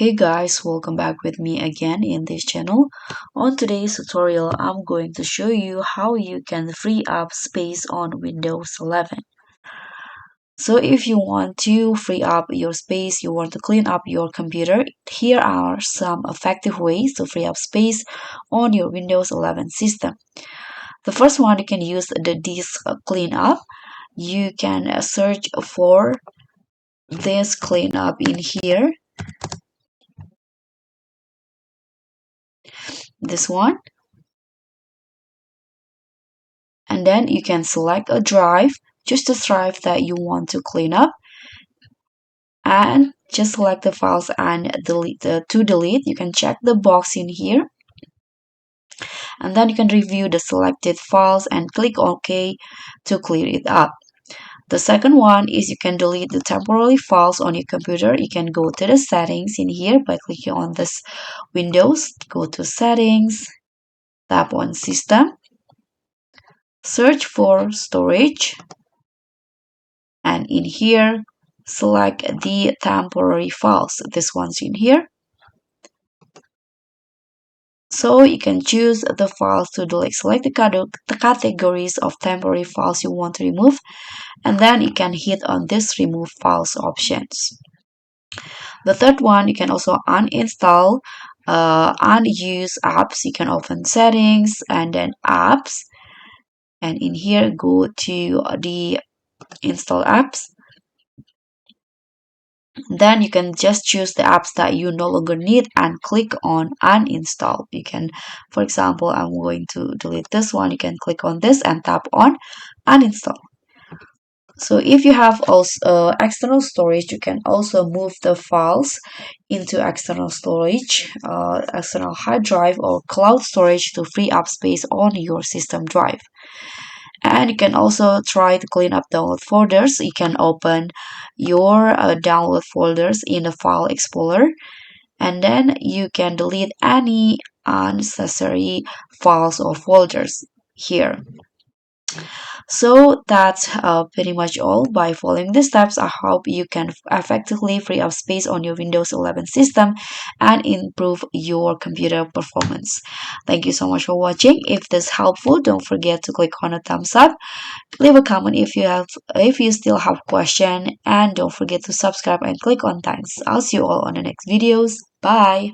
Hey guys, welcome back with me again in this channel. On today's tutorial, I'm going to show you how you can free up space on Windows 11. So if you want to free up your space, you want to clean up your computer, here are some effective ways to free up space on your Windows 11 system. The first one, you can use the disk cleanup. You can search for this cleanup in here, this one. And then you can select a drive, just the drive that you want to clean up, and just select the files and delete. You can check the box in here, and then you can review the selected files and click OK to clear it up. The second one is you can delete the temporary files on your computer. You can go to the settings in here by clicking on this Windows, go to settings, tap on system, search for storage, and in here select the temporary files. This one's in here. So you can choose the files to delete. Select the categories of temporary files you want to remove, and then you can hit on this remove files options. The third one, you can also uninstall unused apps. You can open settings and then apps, and in here go to the install apps. Then you can just choose the apps that you no longer need and click on uninstall. You can, for example, I'm going to delete this one. You can click on this and tap on uninstall. So if you have also external storage, you can also move the files into external storage, external hard drive or cloud storage to free up space on your system drive. And you can also try to clean up download folders. You can open your download folders in the file explorer, and then you can delete any unnecessary files or folders here. So that's pretty much all. By following these steps, I hope you can effectively free up space on your Windows 11 system and improve your computer performance. Thank you so much for watching. If this is helpful, don't forget to click on a thumbs up. Leave a comment if you still have question, and don't forget to subscribe and click on thanks. I'll see you all on the next videos. Bye.